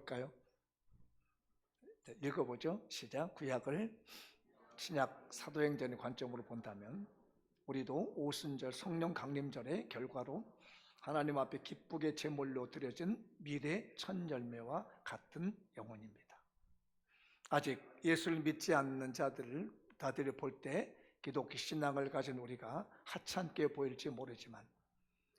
읽어볼까요? 읽어보죠. 시작. 구약을 신약 사도행전의 관점으로 본다면 우리도 오순절 성령 강림절의 결과로 하나님 앞에 기쁘게 제물로 드려진 미래 첫 열매와 같은 영혼입니다. 아직 예수를 믿지 않는 자들을 볼 때 기독교 신앙을 가진 우리가 하찮게 보일지 모르지만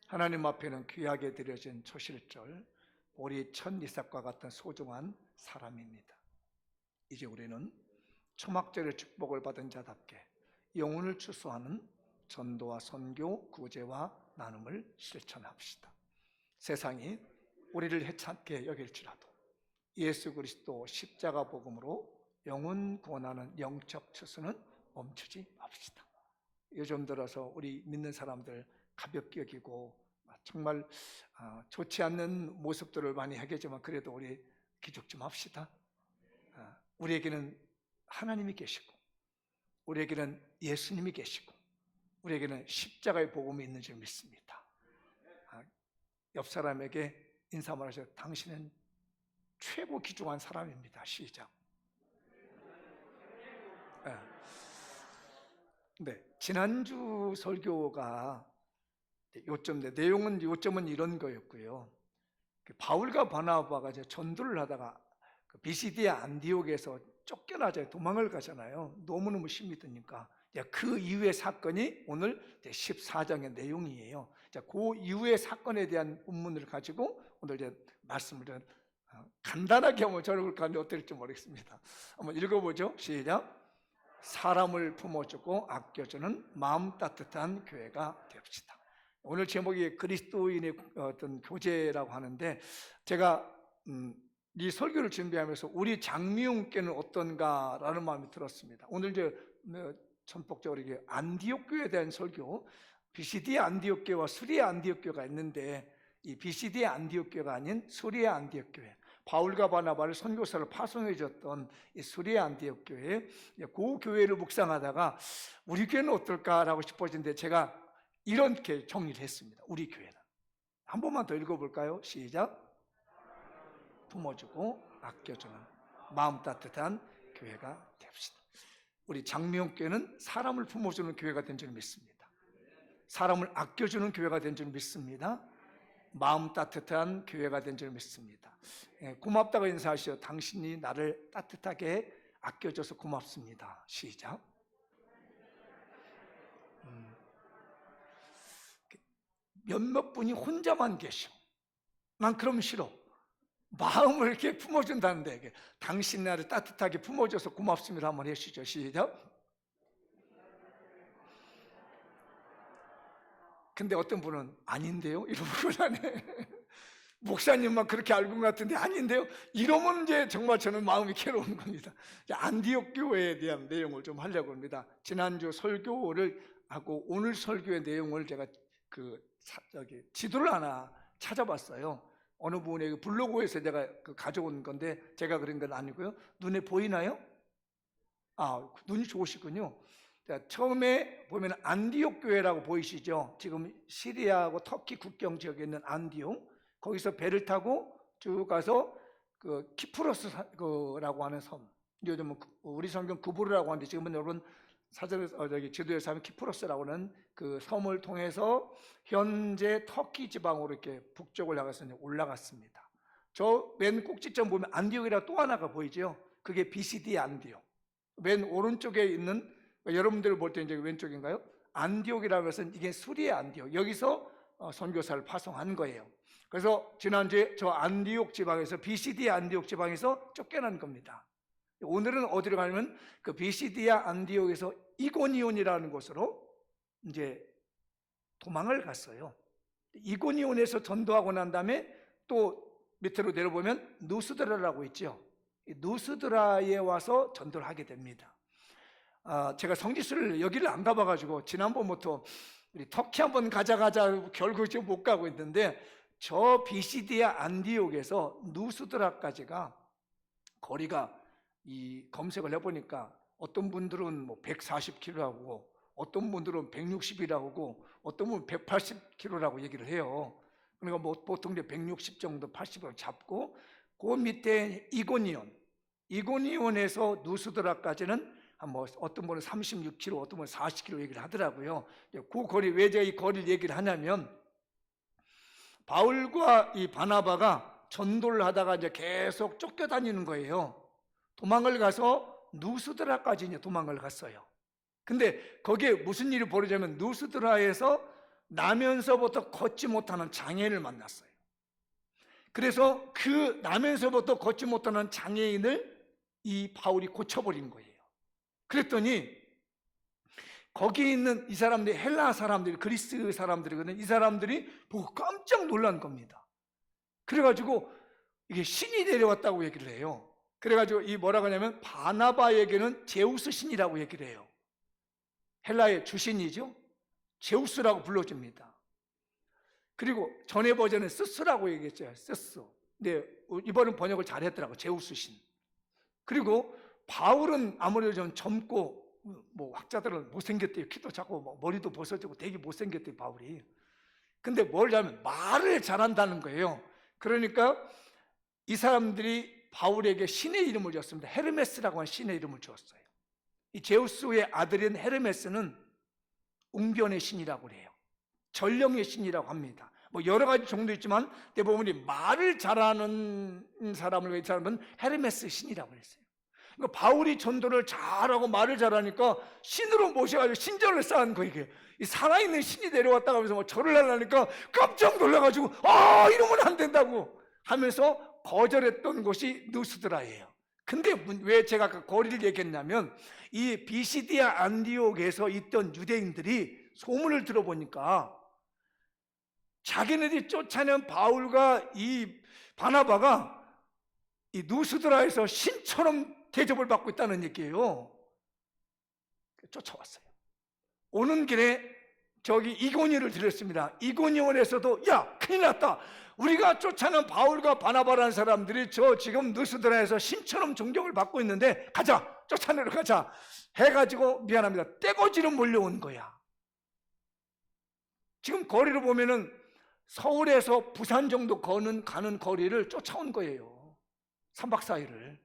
하나님 앞에는 귀하게 드려진 초실절 우리 첫 이삭과 같은 소중한 사람입니다. 이제 우리는 초막절의 축복을 받은 자답게 영혼을 추수하는 전도와 선교, 구제와 나눔을 실천합시다. 세상이 우리를 해찮게 여길지라도 예수 그리스도 십자가 복음으로 영혼 구원하는 영적 추수는 멈추지 맙시다. 요즘 들어서 우리 믿는 사람들 가볍게 여기고 정말 좋지 않는 모습들을 많이 하겠지만 그래도 우리 기죽지 맙시다. 우리에게는 하나님이 계시고 우리에게는 예수님이 계시고 우리에게는 십자가의 복음이 있는 줄 믿습니다. 옆 사람에게 인사만 하셔. 당신은 최고 귀중한 사람입니다. 시작. 네, 지난주 설교가 요점은 이런 거였고요. 바울과 바나바가 전도를 하다가 비시디아 안디옥에서 쫓겨나자 도망을 가잖아요. 너무너무 힘이 드니까. 그 이후의 사건이 오늘 14장의 내용이에요. 그 이후의 사건에 대한 본문을 가지고 오늘 말씀을 간단하게 한번 전해볼까 하는데 어떨지 모르겠습니다. 한번 읽어보죠. 시작. 사람을 품어주고 아껴주는 마음 따뜻한 교회가 됩시다. 오늘 제목이 그리스도인의 어떤 교제라고 하는데 제가 이 설교를 준비하면서 우리 장미용교는 어떤가라는 마음이 들었습니다. 오늘 전폭적으로 이게 안디옥 교회에 대한 설교, 비시디아 안디옥 교회와 수리아 안디옥 교회가 있는데 이 비시디아 안디옥 교회가 아닌 수리아 안디옥 교회, 바울과 바나바를 선교사를 파송해 줬던 이 수리아 안디옥 교회, 그 교회를 묵상하다가 우리 교회는 어떨까라고 싶어지는데 제가 이렇게 정리를 했습니다. 우리 교회는 한 번만 더 읽어볼까요? 시작. 품어주고 아껴주는 마음 따뜻한 교회가 됩시다. 우리 장미용교회는 사람을 품어주는 교회가 된 줄 믿습니다. 사람을 아껴주는 교회가 된 줄 믿습니다. 마음 따뜻한 교회가 된 줄 믿습니다. 고맙다고 인사하시오. 당신이 나를 따뜻하게 아껴줘서 고맙습니다. 시작. 몇몇 분이 혼자만 계셔. 난 그럼 싫어. 마음을 이렇게 품어준다는데 당신 나를 따뜻하게 품어줘서 고맙습니다. 한번 해주시죠. 시작. 근데 어떤 분은 아닌데요? 이러고 그러네. 목사님만 그렇게 알고 것 같은데 아닌데요? 이러면 이제 정말 저는 마음이 괴로운 겁니다. 안디옥 교회에 대한 내용을 좀 하려고 합니다. 지난주 설교를 하고 오늘 설교의 내용을 제가 지도를 하나 찾아봤어요. 어느 분의 블로그에서 제가 가져온 건데 제가 그린 건 아니고요. 눈에 보이나요? 눈이 좋으시군요. 처음에 보면 안디옥 교회라고 보이시죠? 지금 시리아하고 터키 국경 지역에 있는 안디옥, 거기서 배를 타고 쭉 가서 키프로스라고 하는 섬, 요즘은 우리 성경 구브르라고 하는데 지금은 여러분 사전에서 지도에서 하면 키프로스라고 하는 그 섬을 통해서 현재 터키 지방으로 이렇게 북쪽을 향해서 올라갔습니다. 저 맨 꼭지점 보면 안디옥이라 또 하나가 보이죠? 그게 비시디아 안디옥. 맨 오른쪽에 있는, 여러분들 볼 때 이제 왼쪽인가요? 안디옥이라고 해서 이게 수리아 안디옥. 여기서 선교사를 파송한 거예요. 그래서 지난주에 저 안디옥 지방에서 비시디아 안디옥 지방에서 쫓겨난 겁니다. 오늘은 어디로 가냐면 그 비시디아 안디옥에서 이고니온이라는 곳으로 이제 도망을 갔어요. 이고니온에서 전도하고 난 다음에 또 밑으로 내려보면 누스드라라고 있죠. 누스드라에 와서 전도를 하게 됩니다. 제가 성지순을 여기를 안 가봐가지고 지난번부터 우리 터키 한번 가자 결국 지금 못 가고 있는데 저 비시디아 안디옥에서 누스드라까지가 거리가 검색을 해보니까 어떤 분들은 140km라고 어떤 분들은 160이라고 어떤 분은 180km라고 얘기를 해요. 그러니까 보통 160 정도 80으로 잡고 그 밑에 이고니온에서 누스드라까지는 어떤 분은 36km, 어떤 분은 40km 얘기를 하더라고요. 그 거리, 왜 제가 이 거리를 얘기를 하냐면, 바울과 이 바나바가 전도를 하다가 이제 계속 쫓겨다니는 거예요. 도망을 가서 누스드라까지 이제 도망을 갔어요. 근데 거기에 무슨 일이 벌어지냐면, 누스드라에서 나면서부터 걷지 못하는 장애인을 만났어요. 그래서 그 나면서부터 걷지 못하는 장애인을 이 바울이 고쳐버린 거예요. 그랬더니 거기 있는 이 사람들이 헬라 사람들이, 그리스 사람들이거든요. 이 사람들이 보고 깜짝 놀란 겁니다. 그래가지고 이게 신이 내려왔다고 얘기를 해요. 그래가지고 이 뭐라고 하냐면, 바나바에게는 제우스 신이라고 얘기를 해요. 헬라의 주신이죠. 제우스라고 불러줍니다. 그리고 전에 버전은 스스라고 얘기했죠. 스스. 근데 이번은 번역을 잘했더라고. 제우스 신. 그리고 바울은 아무래도 좀 젊고, 학자들은 못생겼대요. 키도 작고 머리도 벗어지고 되게 못생겼대요, 바울이. 근데 뭘 하면 말을 잘한다는 거예요. 그러니까 이 사람들이 바울에게 신의 이름을 줬습니다. 헤르메스라고 하는 신의 이름을 주었어요. 이 제우스의 아들인 헤르메스는 웅변의 신이라고 해요. 전령의 신이라고 합니다. 여러 가지 종도 있지만 대부분이 말을 잘하는 사람을, 이 사람은 헤르메스 신이라고 했어요. 그러니까 바울이 전도를 잘하고 말을 잘하니까 신으로 모셔가지고 신전을 쌓은 거예요. 이게 살아있는 신이 내려왔다고 하면서 절을 하려니까 깜짝 놀라가지고 이러면 안 된다고 하면서 거절했던 곳이 누스드라예요. 근데 왜 제가 아까 거리를 얘기했냐면, 이 비시디아 안디옥에서 있던 유대인들이 소문을 들어보니까 자기네들이 쫓아낸 바울과 이 바나바가 이 누스드라에서 신처럼 대접을 받고 있다는 얘기예요. 쫓아왔어요. 오는 길에 저기 이고니를 들렸습니다. 이고니온에서도 야, 큰일 났다. 우리가 쫓아낸 바울과 바나바라는 사람들이 지금 누스드라에서 신처럼 존경을 받고 있는데 가자, 쫓아내러 가자 해가지고, 미안합니다, 떼거지로 몰려온 거야. 지금 거리로 보면은 서울에서 부산 정도 가는 거리를 쫓아온 거예요. 3박 4일을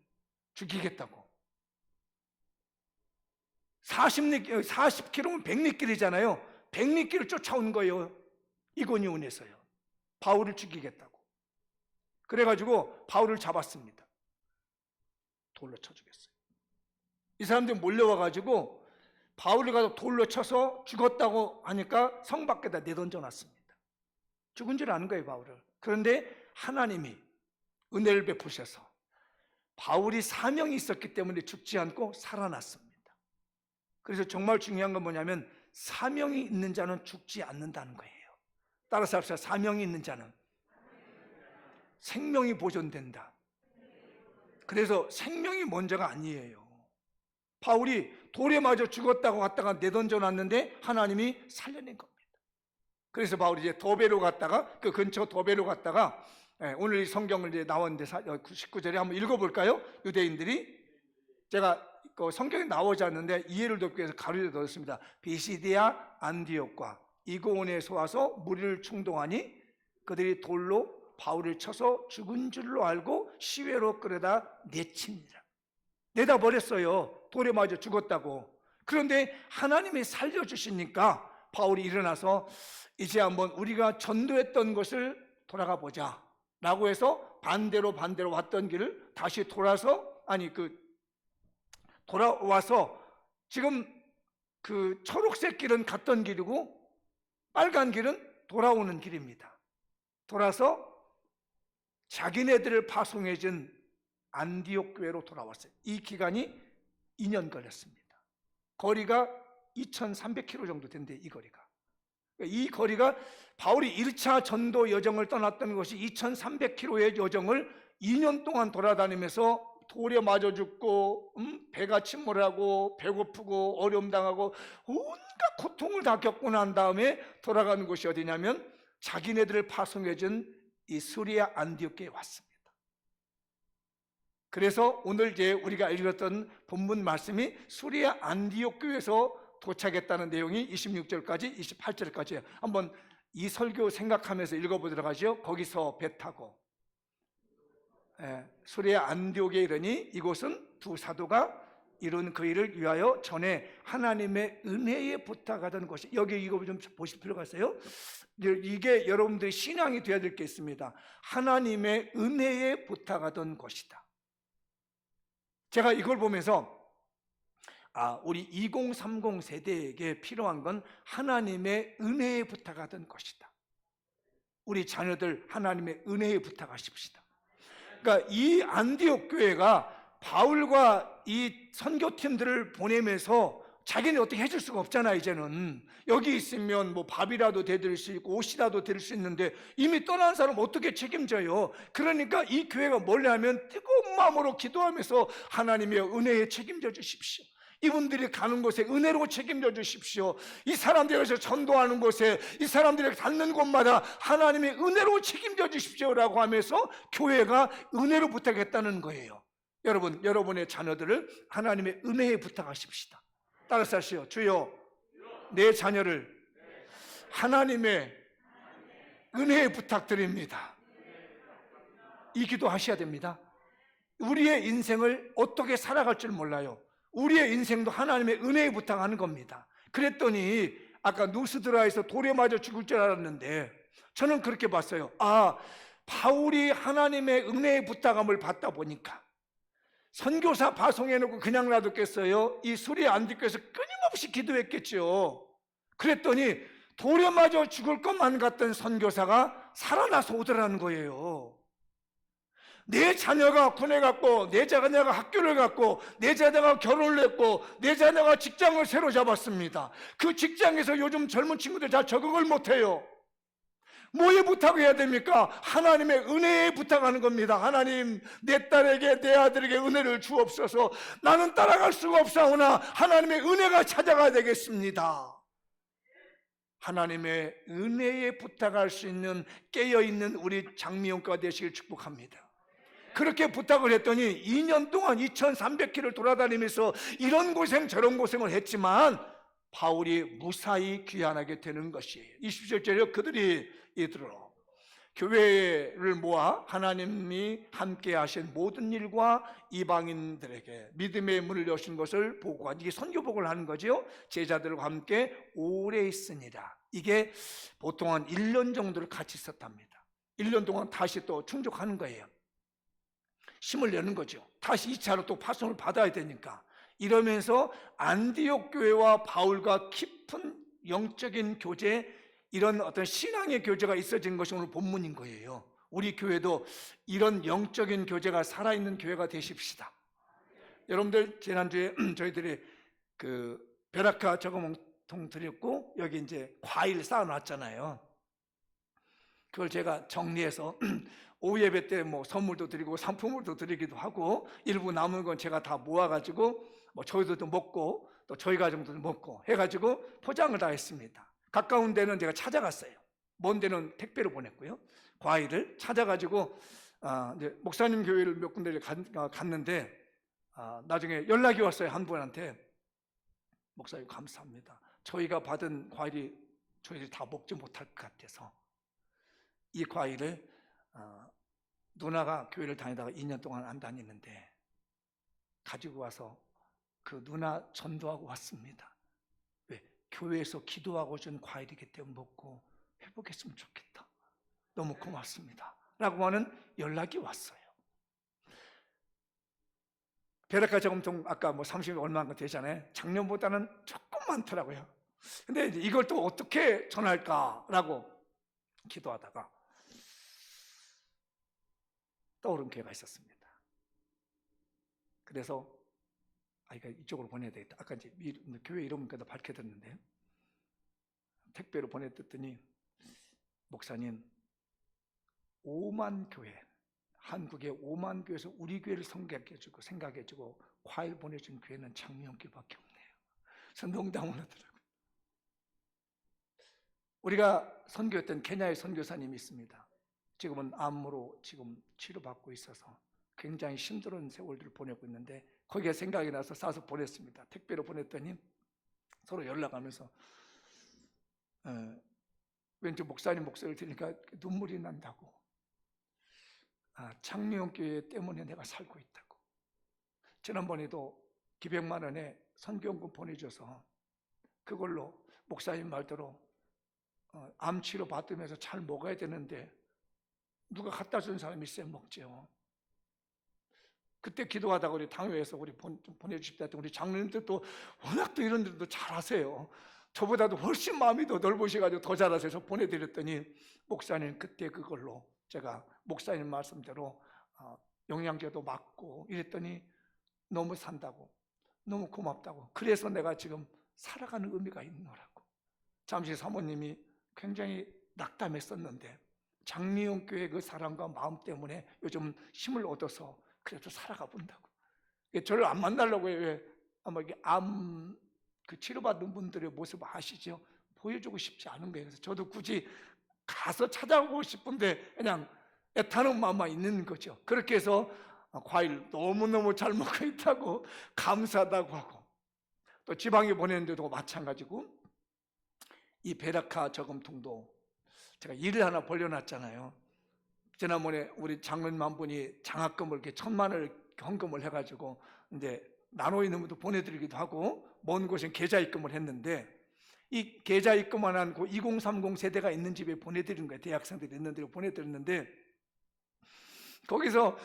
죽이겠다고. 40km면 100리길이잖아요. 100리길을 쫓아온 거예요. 이고니온에서요. 바울을 죽이겠다고. 그래가지고 바울을 잡았습니다. 돌로 쳐 죽였어요. 이 사람들이 몰려와가지고 바울을 가서 돌로 쳐서 죽었다고 하니까 성 밖에다 내던져 놨습니다. 죽은 줄 아는 거예요, 바울을. 그런데 하나님이 은혜를 베푸셔서 바울이 사명이 있었기 때문에 죽지 않고 살아났습니다. 그래서 정말 중요한 건 뭐냐면, 사명이 있는 자는 죽지 않는다는 거예요. 따라서 합시다. 사명이 있는 자는 생명이 보존된다. 그래서 생명이 먼저가 아니에요. 바울이 돌에 맞아 죽었다고 갔다가 내던져 놨는데 하나님이 살려낸 겁니다. 그래서 바울이 이제 더베로 갔다가, 그 근처 더베로 갔다가, 오늘 이 성경을 이제 나왔는데 19절에 한번 읽어볼까요? 유대인들이, 제가 그 성경에 나오지 않는데 이해를 돕기 위해서 가로에 넣었습니다. 비시디아 안디옥과 이고온에서 와서 무리를 충동하니 그들이 돌로 바울을 쳐서 죽은 줄로 알고 시외로 끌어다 내칩니다. 내다 버렸어요. 돌에 맞아 죽었다고. 그런데 하나님이 살려주시니까 바울이 일어나서 이제 한번 우리가 전도했던 것을 돌아가 보자 라고 해서 반대로 왔던 길을 다시 돌아와서 지금 그 초록색 길은 갔던 길이고 빨간 길은 돌아오는 길입니다. 돌아서 자기네들을 파송해준 안디옥 교회로 돌아왔어요. 이 기간이 2년 걸렸습니다. 거리가 2300km 정도 된대, 이 거리가. 이 거리가 바울이 1차 전도 여정을 떠났던 것이 2300km의 여정을 2년 동안 돌아다니면서 돌에 맞아 죽고, 배가 침몰하고, 배고프고, 어려움 당하고, 온갖 고통을 다 겪고 난 다음에 돌아가는 곳이 어디냐면 자기네들을 파송해준 이 수리아 안디옥에 왔습니다. 그래서 오늘 이제 우리가 읽었던 본문 말씀이 수리아 안디옥 교회에서 도착했다는 내용이 26절까지 28절까지예요. 한번 이 설교 생각하면서 읽어보도록 하죠. 거기서 배 타고 수레 안디옥에 이르니 이곳은 두 사도가 이룬 그 일을 위하여 전에 하나님의 은혜에 부탁하던 것이, 여기 이거 좀 보실 필요가 있어요. 이게 여러분들의 신앙이 되어야 될 게 있습니다. 하나님의 은혜에 부탁하던 것이다. 제가 이걸 보면서 우리 2030 세대에게 필요한 건 하나님의 은혜에 부탁하던 것이다. 우리 자녀들 하나님의 은혜에 부탁하십시다. 그러니까 이 안디옥 교회가 바울과 이 선교팀들을 보내면서 자기는 어떻게 해줄 수가 없잖아. 이제는 여기 있으면 뭐 밥이라도 대드릴 수 있고 옷이라도 드릴 수 있는데 이미 떠난 사람 어떻게 책임져요? 그러니까 이 교회가 뭘 하면 뜨거운 마음으로 기도하면서 하나님의 은혜에 책임져 주십시오. 이분들이 가는 곳에 은혜로 책임져 주십시오. 이 사람들에서 전도하는 곳에, 이 사람들이 닿는 곳마다 하나님의 은혜로 책임져 주십시오라고 하면서 교회가 은혜로 부탁했다는 거예요. 여러분, 여러분의 자녀들을 하나님의 은혜에 부탁하십시다. 따라서 하시오. 주여, 내 자녀를 하나님의 은혜에 부탁드립니다. 이 기도 하셔야 됩니다. 우리의 인생을 어떻게 살아갈 줄 몰라요. 우리의 인생도 하나님의 은혜에 부탁하는 겁니다. 그랬더니 아까 누스드라에서 돌에 맞아 죽을 줄 알았는데 저는 그렇게 봤어요. 바울이 하나님의 은혜에 부탁함을 받다 보니까 선교사 파송해놓고 그냥 놔뒀겠어요? 이 수리 안디교에서 끊임없이 기도했겠죠. 그랬더니 돌에 맞아 죽을 것만 같던 선교사가 살아나서 오더라는 거예요. 내 자녀가 군에 갔고, 내 자녀가 학교를 갔고, 내 자녀가 결혼을 했고, 내 자녀가 직장을 새로 잡았습니다. 그 직장에서 요즘 젊은 친구들 다 적응을 못해요. 뭐에 부탁해야 됩니까? 하나님의 은혜에 부탁하는 겁니다. 하나님, 내 딸에게, 내 아들에게 은혜를 주옵소서. 나는 따라갈 수가 없사오나 하나님의 은혜가 찾아가야 되겠습니다. 하나님의 은혜에 부탁할 수 있는 깨어있는 우리 장미용과 되시길 축복합니다. 그렇게 부탁을 했더니 2년 동안 2300km를 돌아다니면서 이런 고생 저런 고생을 했지만 바울이 무사히 귀환하게 되는 것이에요. 27절에 그들이 이들어 교회를 모아 하나님이 함께 하신 모든 일과 이방인들에게 믿음의 문을 여신 것을 보고한, 이게 선교복을 하는 거죠. 제자들과 함께 오래 있으니라. 이게 보통 한 1년 정도를 같이 있었답니다. 1년 동안 다시 또 충족하는 거예요. 힘을 내는 거죠. 다시 2차로 또 파송을 받아야 되니까. 이러면서 안디옥 교회와 바울과 깊은 영적인 교제, 이런 어떤 신앙의 교제가 있어진 것이 오늘 본문인 거예요. 우리 교회도 이런 영적인 교제가 살아있는 교회가 되십시다. 여러분들 지난주에 저희들이 그 벼락카 저금통 드렸고 여기 이제 과일 쌓아놨잖아요. 그걸 제가 정리해서 오후 예배 때 뭐 선물도 드리고 상품을도 드리기도 하고, 일부 남은 건 제가 다 모아가지고 뭐 저희들도 먹고 또 저희 가정도 먹고 해가지고 포장을 다 했습니다. 가까운 데는 제가 찾아갔어요. 먼 데는 택배로 보냈고요. 과일을 찾아가지고 이제 목사님 교회를 몇 군데를 갔는데 나중에 연락이 왔어요. 한 분한테. 목사님 감사합니다. 저희가 받은 과일이 저희들이 다 먹지 못할 것 같아서 이 과일을 누나가 교회를 다니다가 2년 동안 안 다니는데 가지고 와서 그 누나 전도하고 왔습니다. 왜? 교회에서 기도하고 준 과일이기 때문에 먹고 회복했으면 좋겠다. 너무 고맙습니다. 라고 하는 연락이 왔어요. 벼락카 저금통 아까 뭐 30 얼마가 되잖아요. 작년보다는 조금 많더라고요. 근데 이걸 또 어떻게 전할까라고 기도하다가 떠오른 교회가 있었습니다. 그래서 이거 이쪽으로 보내야 되겠다. 아까 이제 교회 이름까지 밝혀졌는데 택배로 보냈더니 목사님 5만 교회, 한국의 5만 교회에서 우리 교회를 생각해주고 과일 보내준 교회는 장미연교밖에 없네요. 그래서 농담을 하더라고요. 우리가 선교했던 케냐의 선교사님이 있습니다. 지금은 암으로 지금 치료받고 있어서 굉장히 힘든 세월들을 보내고 있는데 거기에 생각이 나서 싸서 보냈습니다. 택배로 보냈더니 서로 연락하면서 왠지 목사님 목소리를 들으니까 눈물이 난다고. 장미용교회 때문에 내가 살고 있다고. 지난번에도 기백만 원에 선교연금 보내줘서 그걸로 목사님 말대로 암치료 받으면서 잘 먹어야 되는데 누가 갖다 준 사람이 있어야 먹죠. 그때 기도하다가 우리 당회에서 우리 보내주십다 했더니 우리 장로님들도 워낙 또 이런 일도 잘하세요. 저보다도 훨씬 마음이 더 넓으셔가지고 더 잘하셔서 보내드렸더니 목사님 그때 그걸로 제가 목사님 말씀대로 영양제도 맞고 이랬더니 너무 산다고, 너무 고맙다고, 그래서 내가 지금 살아가는 의미가 있노라고. 잠시 사모님이 굉장히 낙담했었는데 장미용 교회 그 사랑과 마음 때문에 요즘 힘을 얻어서 그래도 살아가 본다고. 저를 안 만나려고 해요. 아마 이게 그 치료받는 분들의 모습 아시죠? 보여주고 싶지 않은 거예요. 그래서 저도 굳이 가서 찾아오고 싶은데 그냥 애타는 마음만 있는 거죠. 그렇게 해서 과일 너무너무 잘 먹고 있다고 감사하다고 하고, 또 지방에 보내는데도 마찬가지고 이 베라카 저금통도 제가 일을 하나 벌려놨잖아요. 지난번에 우리 장로님 한 분이 장학금을 이렇게 1,000만 원을 헌금을 해가지고 이제 나눠 있는 분도 보내드리기도 하고 먼 곳엔 계좌 입금을 했는데 이 계좌 입금만 한 그 2030 세대가 있는 집에 보내드린 거예요. 대학생들이 있는 데로 보내드렸는데 거기서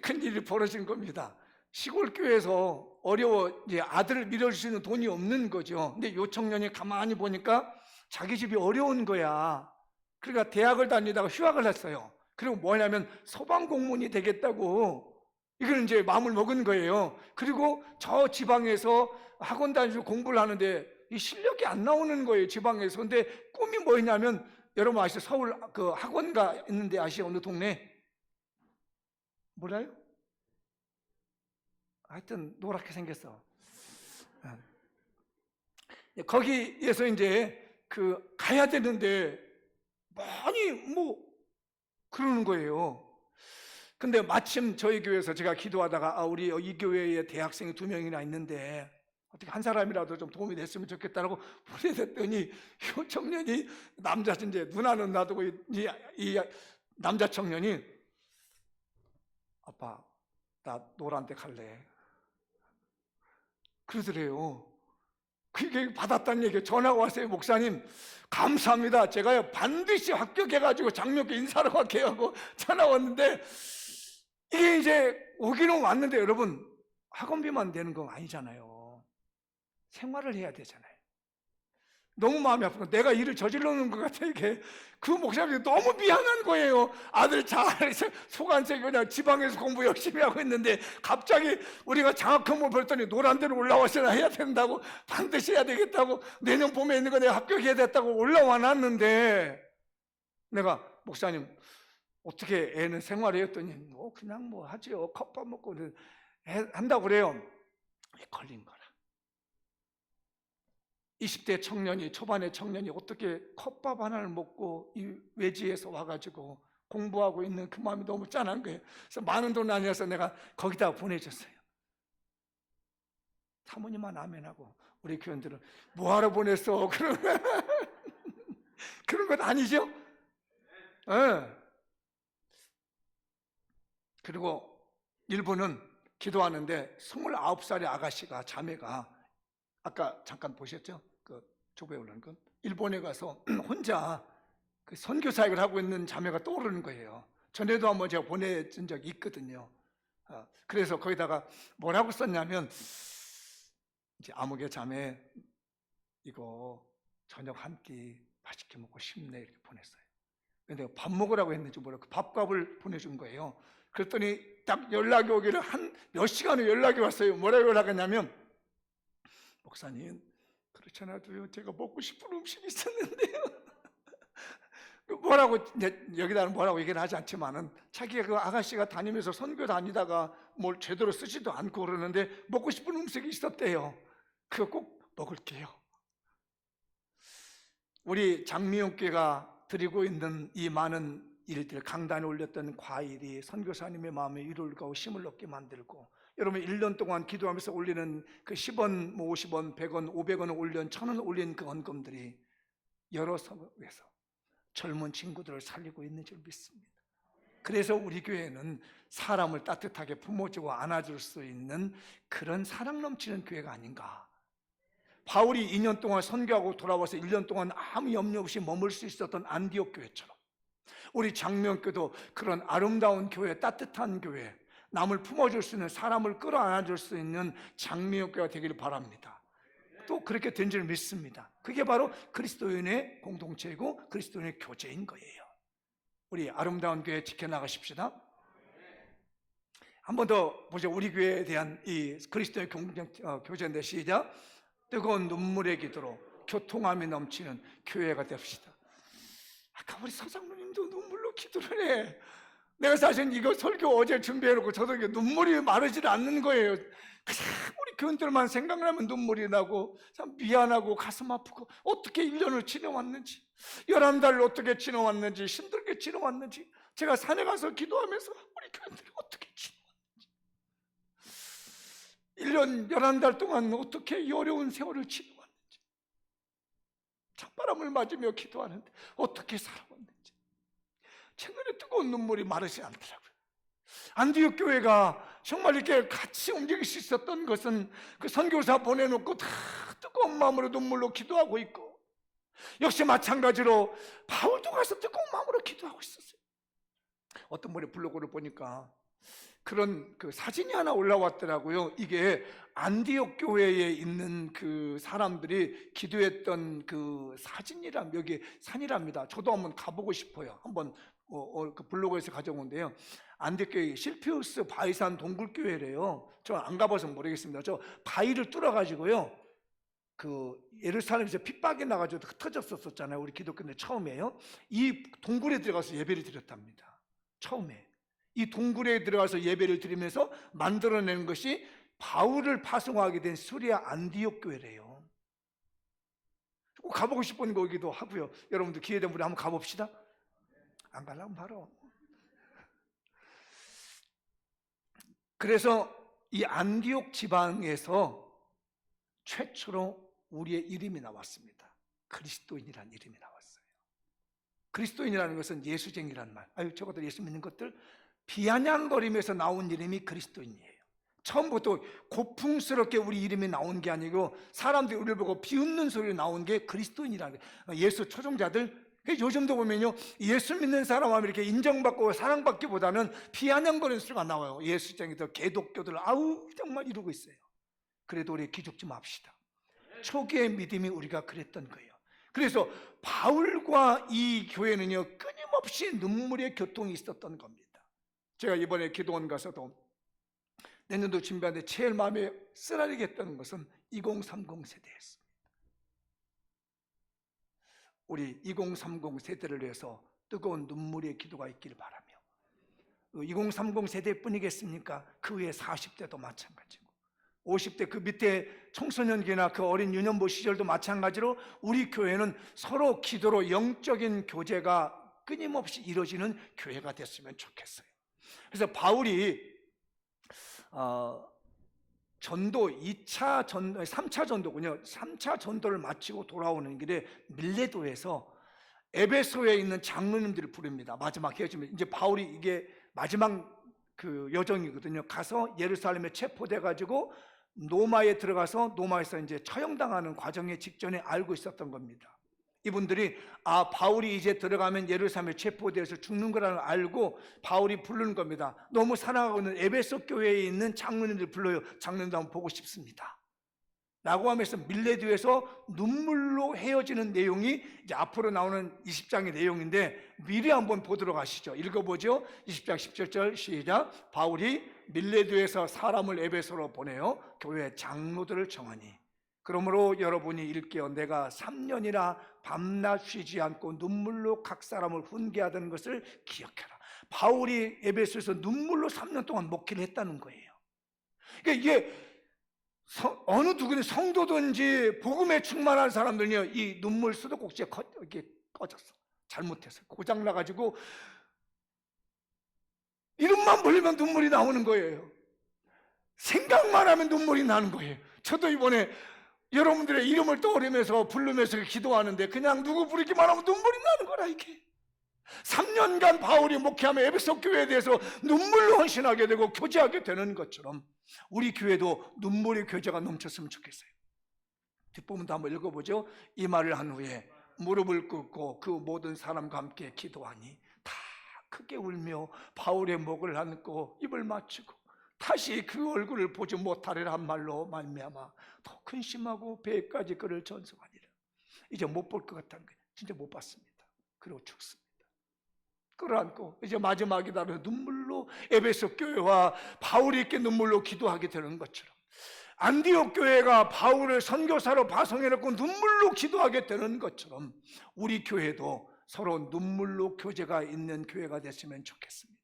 큰 일이 벌어진 겁니다. 시골 교회에서 어려워 이제 아들을 밀어줄 수 있는 돈이 없는 거죠. 근데 요 청년이 가만히 보니까 자기 집이 어려운 거야. 그러니까 대학을 다니다가 휴학을 했어요. 그리고 뭐냐면 소방공무원이 되겠다고 이걸 이제 마음을 먹은 거예요. 그리고 저 지방에서 학원 다니면서 공부를 하는데 이 실력이 안 나오는 거예요, 지방에서. 근데 꿈이 뭐냐면 여러분 아시죠? 서울 그 학원가 있는데 아시죠? 어느 동네? 몰라요? 하여튼 노랗게 생겼어. 거기에서 이제 그 가야 되는데 많이 뭐 그러는 거예요. 근데 마침 저희 교회에서 제가 기도하다가 우리 이 교회에 대학생이 2명이나 있는데 어떻게 한 사람이라도 좀 도움이 됐으면 좋겠다라고 보내줬더니 이 청년이 남자 이제 누나는 놔두고 이 남자 청년이 아빠 나 노란 데 갈래 그러더래요. 그게 받았다는 얘기예요. 전화가 왔어요. 목사님 감사합니다. 제가 반드시 합격해가지고 장로께 인사를 할게요 하고 전화 왔는데 이게 이제 오기는 왔는데 여러분 학원비만 되는 건 아니잖아요. 생활을 해야 되잖아요. 너무 마음이 아프고 내가 일을 저질러 놓은 것 같아요. 이게 그 목사님이 너무 미안한 거예요. 아들 잘 소관세 그냥 지방에서 공부 열심히 하고 있는데 갑자기 우리가 장학금을 벌더니 노란 데로 올라와서나 해야 된다고, 반드시 해야 되겠다고, 내년 봄에 있는 거 내가 합격해야 됐다고 올라와 놨는데 내가 목사님 어떻게 애는 생활해 했더니 뭐 그냥 뭐 하지요. 컵밥 먹고 한다고 그래요. 걸린 거라. 20대 청년이, 초반의 청년이 어떻게 컵밥 하나를 먹고 이 외지에서 와가지고 공부하고 있는 그 마음이 너무 짠한 거예요. 그래서 많은 돈 아니어서 내가 거기다가 보내줬어요. 사모님만 아멘하고 우리 교인들은 뭐하러 보냈어? 그런 건 아니죠? 네. 그리고 일부는 기도하는데 29살의 아가씨가, 자매가 아까 잠깐 보셨죠? 그 조부에 올라온 건 일본에 가서 혼자 그 선교 사역을 하고 있는 자매가 떠오르는 거예요. 전에도 한번 제가 보내준 적이 있거든요. 그래서 거기다가 뭐라고 썼냐면 이제 아무개 자매 이거 저녁 한 끼 맛있게 먹고 싶네 이렇게 보냈어요. 근데 밥 먹으라고 했는지 모르고 밥값을 보내준 거예요. 그랬더니 딱 연락이 오기를 한 몇 시간 후에 연락이 왔어요. 뭐라고 연락했냐면 목사님 그렇지 않아도요 제가 먹고 싶은 음식이 있었는데요. 뭐라고 이제 여기다는 뭐라고 얘기는 하지 않지만은 자기가 그 아가씨가 다니면서 선교 다니다가 뭘 제대로 쓰지도 않고 그러는데 먹고 싶은 음식이 있었대요. 그거 꼭 먹을게요. 우리 장미용교회가 드리고 있는 이 많은 일들, 강단에 올렸던 과일이 선교사님의 마음에 위로를 가고 힘을 얻게 만들고, 여러분 1년 동안 기도하면서 올리는 그 10원, 뭐 50원, 100원, 500원을 올린, 1000원 올린 그 헌금들이 여러 성에서 젊은 친구들을 살리고 있는 줄 믿습니다. 그래서 우리 교회는 사람을 따뜻하게 품어주고 안아줄 수 있는 그런 사랑 넘치는 교회가 아닌가. 바울이 2년 동안 선교하고 돌아와서 1년 동안 아무 염려 없이 머물 수 있었던 안디옥 교회처럼 우리 장명교도 그런 아름다운 교회, 따뜻한 교회, 남을 품어줄 수 있는, 사람을 끌어안아줄 수 있는 장명교회가 되기를 바랍니다. 또 그렇게 된 줄 믿습니다. 그게 바로 그리스도인의 공동체이고 그리스도인의 교제인 거예요. 우리 아름다운 교회 지켜나가십시다. 한 번 더 보죠. 우리 교회에 대한 이 그리스도의 교제인데 시작. 뜨거운 눈물의 기도로 교통함이 넘치는 교회가 됩시다. 아까 우리 서장로님도 눈물로 기도를 해. 내가 사실 이거 설교 어제 준비해놓고 저도 눈물이 마르질 않는 거예요. 우리 교인들만 생각나면 눈물이 나고 참 미안하고 가슴 아프고 어떻게 1년을 지내왔는지 11달을 어떻게 지내왔는지 힘들게 지내왔는지 제가 산에 가서 기도하면서 우리 교인들이 어떻게 지내왔는지 1년 11달 동안 어떻게 이 어려운 세월을 지내왔는지 찬바람을 맞으며 기도하는데 어떻게 살아왔는지 최근에 뜨거운 눈물이 마르지 않더라고요. 안디옥 교회가 정말 이렇게 같이 움직일 수 있었던 것은 그 선교사 보내놓고 다 뜨거운 마음으로 눈물로 기도하고 있고 역시 마찬가지로 바울도 가서 뜨거운 마음으로 기도하고 있었어요. 어떤 분의 블로그를 보니까 그런 그 사진이 하나 올라왔더라고요. 이게 안디옥 교회에 있는 그 사람들이 기도했던 그 사진이람, 여기 산이랍니다. 저도 한번 가보고 싶어요. 한번 그 블로그에서 가져온데요. 안디옥교회 실피우스 바위산 동굴교회래요. 저 안 가봐서 모르겠습니다. 저 바위를 뚫어가지고요. 그 예루살렘에서 핍박이 나가지고 흩어졌었잖아요. 우리 기독교인들 처음에요. 이 동굴에 들어가서 예배를 드렸답니다. 처음에. 이 동굴에 들어가서 예배를 드리면서 만들어낸 것이 바울을 파송하게 된 수리아 안디옥 교회래요. 꼭 가보고 싶은 거기도 하고요. 여러분들 기회 되면 우리 한번 가봅시다. 안 가려면 바로. 그래서 이 안디옥 지방에서 최초로 우리의 이름이 나왔습니다. 그리스도인이라는 이름이 나왔어요. 그리스도인이라는 것은 예수쟁이라는 말. 아유, 저것들 예수 믿는 것들 비아냥거리면서 나온 이름이 그리스도인이에요. 처음부터 고풍스럽게 우리 이름이 나온 게 아니고 사람들이 우리를 보고 비웃는 소리로 나온 게 그리스도인이라는 거예요. 예수 초종자들. 요즘도 보면요, 예수 믿는 사람하면 이렇게 인정받고 사랑받기보다는 비아냥거리는 소리가 나와요. 예수쟁이들, 개독교들, 아우 정말 이러고 있어요. 그래도 우리 기죽지 맙시다. 초기의 믿음이 우리가 그랬던 거예요. 그래서 바울과 이 교회는요, 끊임없이 눈물의 교통이 있었던 겁니다. 제가 이번에 기도원 가서도 내년도 준비하는데 제일 마음에 쓰라리게 했던 것은 2030 세대였습니다. 우리 2030 세대를 위해서 뜨거운 눈물의 기도가 있기를 바라며 2030 세대뿐이겠습니까? 그 위에 40대도 마찬가지고 50대 그 밑에 청소년기나 그 어린 유년부 시절도 마찬가지로 우리 교회는 서로 기도로 영적인 교제가 끊임없이 이루어지는 교회가 됐으면 좋겠어요. 그래서 바울이 전도 2차 전도, 3차 전도군요. 3차 전도를 마치고 돌아오는 길에 밀레도에서 에베소에 있는 장로님들을 부릅니다. 마지막 헤어지면 이제 바울이 이게 마지막 그 여정이거든요. 가서 예루살렘에 체포돼 가지고 노마에 들어가서 노마에서 이제 처형당하는 과정의 직전에 알고 있었던 겁니다. 이분들이 바울이 이제 들어가면 예루살렘에 체포되어서 죽는 거라는 알고 바울이 부르는 겁니다. 너무 사랑하고 있는 에베소 교회에 있는 장로님들 불러요. 장로님들 한번 보고 싶습니다 라고 하면서 밀레도에서 눈물로 헤어지는 내용이 이제 앞으로 나오는 20장의 내용인데 미리 한번 보도록 하시죠. 읽어보죠. 20장 17절 시작. 바울이 밀레도에서 사람을 에베소로 보내어 교회 장로들을 정하니 그러므로 여러분이 일깨어 내가 3년이나 밤낮 쉬지 않고 눈물로 각 사람을 훈계하던 것을 기억해라. 바울이 에베소에서 눈물로 3년 동안 목회를 했다는 거예요. 그러니까 이게 어느 누구든 성도든지 복음에 충만한 사람들은요, 이 눈물 수도꼭지에 이렇게 꺼졌어. 잘못해서 고장나가지고 이름만 불리면 눈물이 나오는 거예요. 생각만 하면 눈물이 나는 거예요. 저도 이번에 여러분들의 이름을 떠올리면서 부르면서 기도하는데 그냥 누구 부르기만 하면 눈물이 나는 거라. 이게 3년간 바울이 목회하며 에베소 교회에 대해서 눈물로 헌신하게 되고 교제하게 되는 것처럼 우리 교회도 눈물의 교제가 넘쳤으면 좋겠어요. 뒷부분도 한번 읽어보죠. 이 말을 한 후에 무릎을 꿇고 그 모든 사람과 함께 기도하니 다 크게 울며 바울의 목을 안고 입을 맞추고 다시 그 얼굴을 보지 못하리라 한 말로 말미암아 더 근심하고 배까지 그를 전송하니라. 이제 못 볼 것 같다는 거예요. 진짜 못 봤습니다. 그리고 죽습니다. 끌어안고 이제 마지막이다 눈물로 에베소 교회와 바울이 있게 눈물로 기도하게 되는 것처럼 안디옥 교회가 바울을 선교사로 파송해놓고 눈물로 기도하게 되는 것처럼 우리 교회도 서로 눈물로 교제가 있는 교회가 됐으면 좋겠습니다.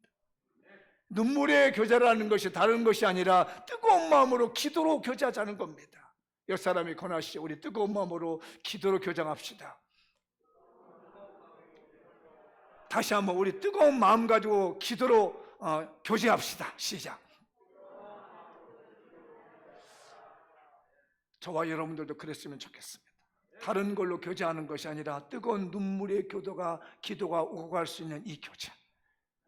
눈물의 교제라는 것이 다른 것이 아니라 뜨거운 마음으로 기도로 교제하자는 겁니다. 옆 사람이 권하시죠. 우리 뜨거운 마음으로 기도로 교제합시다. 다시 한번 우리 뜨거운 마음 가지고 기도로 교제합시다. 시작. 저와 여러분들도 그랬으면 좋겠습니다. 다른 걸로 교제하는 것이 아니라 뜨거운 눈물의 기도가 오고 갈 수 있는 이 교제,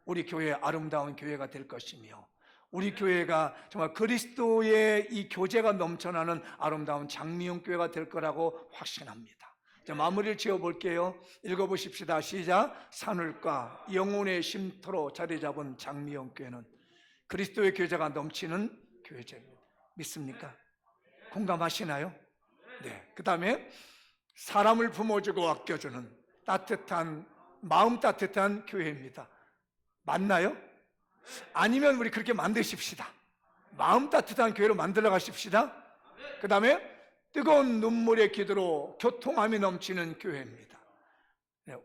우리 교회의 아름다운 교회가 될 것이며 우리 교회가 정말 그리스도의 이 교제가 넘쳐나는 아름다운 장미영 교회가 될 거라고 확신합니다. 자, 마무리를 지어볼게요. 읽어보십시다. 시작. 산울과 영혼의 쉼터로 자리 잡은 장미영 교회는 그리스도의 교제가 넘치는 교회입니다. 믿습니까? 공감하시나요? 네. 그 다음에 사람을 품어주고 아껴주는 따뜻한, 마음 따뜻한 교회입니다. 맞나요? 아니면 우리 그렇게 만드십시다. 마음 따뜻한 교회로 만들어 가십시다. 그 다음에 뜨거운 눈물의 기도로 교통함이 넘치는 교회입니다.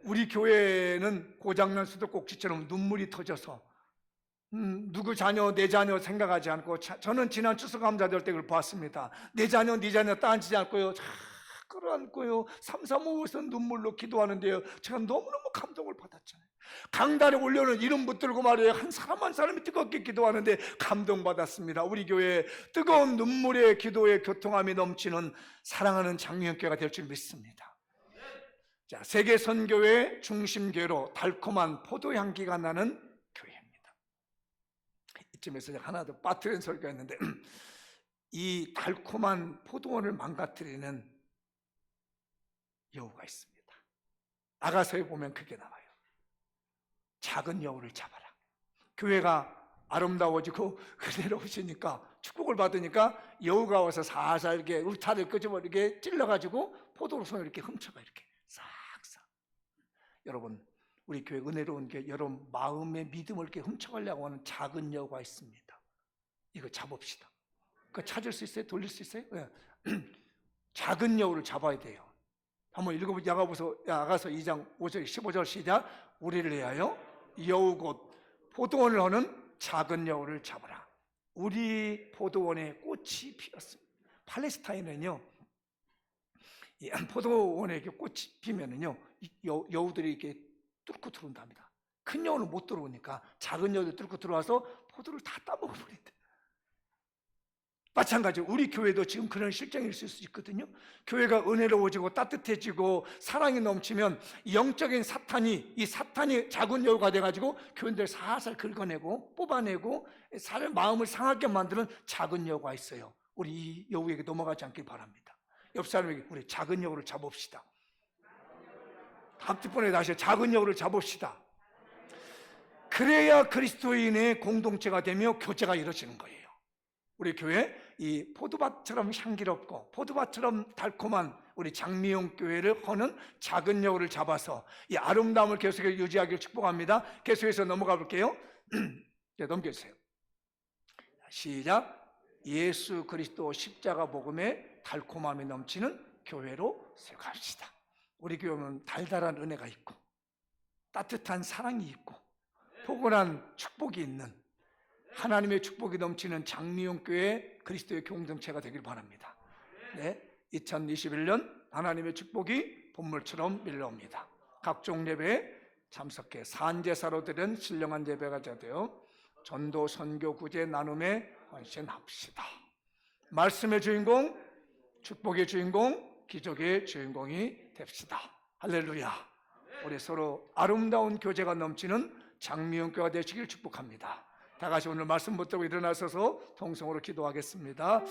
우리 교회는 고장난 수도꼭지처럼 눈물이 터져서 누구 자녀, 내 자녀 생각하지 않고 저는 지난 추수감사절 때 그걸 봤습니다. 내 자녀, 네 자녀 따지지 않고요. 끌어안고요. 삼삼오오에서 눈물로 기도하는데요. 제가 너무너무 감동을 받았잖아요. 강단에 올려는 이름 붙들고 말이에요. 한 사람 한 사람이 뜨겁게 기도하는데 감동받았습니다. 우리 교회 뜨거운 눈물의 기도에 교통함이 넘치는 사랑하는 장미영교회가 될 줄 믿습니다. 자, 세계 선교의 중심교회로 달콤한 포도향기가 나는 교회입니다. 이쯤에서 하나 더 빠뜨린 설교가 있는데 이 달콤한 포도원을 망가뜨리는 여우가 있습니다. 아가서에 보면 그게 나와요. 작은 여우를 잡아라. 교회가 아름다워지고 은혜로우시니까 축복을 받으니까 여우가 와서 살살 이렇게 울타리를 끄집어 이렇게 찔러가지고 포도로서 이렇게 훔쳐가 이렇게 싹싹. 여러분, 우리 교회 은혜로운 게 여러분 마음의 믿음을 이렇게 훔쳐가려고 하는 작은 여우가 있습니다. 이거 잡읍시다. 그거 찾을 수 있어요? 돌릴 수 있어요? 네. 작은 여우를 잡아야 돼요. 한번 읽어보자. 야가서 2장 5절 15절 시작. 우리를 위하여 여우 곧 포도원을 하는 작은 여우를 잡아라. 우리 포도원에 꽃이 피었습니다. 팔레스타인은요, 이 포도원에 이렇게 꽃이 피면은요, 여우들이 이렇게 뚫고 들어온답니다. 큰 여우는 못 들어오니까 작은 여우들 뚫고 들어와서 포도를 다 따먹어버린대. 마찬가지로 우리 교회도 지금 그런 실정일 수 있거든요. 교회가 은혜로워지고 따뜻해지고 사랑이 넘치면 영적인 사탄이, 이 사탄이 작은 여우가 돼가지고 교인들 살살 긁어내고 뽑아내고 마음을 상하게 만드는 작은 여우가 있어요. 우리 이 여우에게 넘어가지 않길 바랍니다. 옆 사람에게 우리 작은 여우를 잡읍시다. 앞뒷번에 다시 작은 여우를 잡읍시다. 그래야 그리스도인의 공동체가 되며 교제가 이루어지는 거예요. 우리 교회 이 포도밭처럼 향기롭고 포도밭처럼 달콤한 우리 장미용 교회를 허는 작은 여우를 잡아서 이 아름다움을 계속해서 유지하기를 축복합니다. 계속해서 넘어가 볼게요. 네, 넘겨주세요. 시작. 예수 그리스도 십자가 복음의 달콤함이 넘치는 교회로 세워갑시다. 우리 교회는 달달한 은혜가 있고 따뜻한 사랑이 있고 포근한 축복이 있는 하나님의 축복이 넘치는 장미용 교회 그리스도의 공동체가 되길 바랍니다. 네, 2021년 하나님의 축복이 본물처럼 밀려옵니다. 각종 예배에 참석해 산제사로 드린 신령한 예배가 되어 전도, 선교, 구제, 나눔에 헌신합시다. 말씀의 주인공, 축복의 주인공, 기적의 주인공이 됩시다. 할렐루야. 우리 서로 아름다운 교제가 넘치는 장미연교가 되시길 축복합니다. 다 같이 오늘 말씀 붙들고 일어나셔서 통성으로 기도하겠습니다.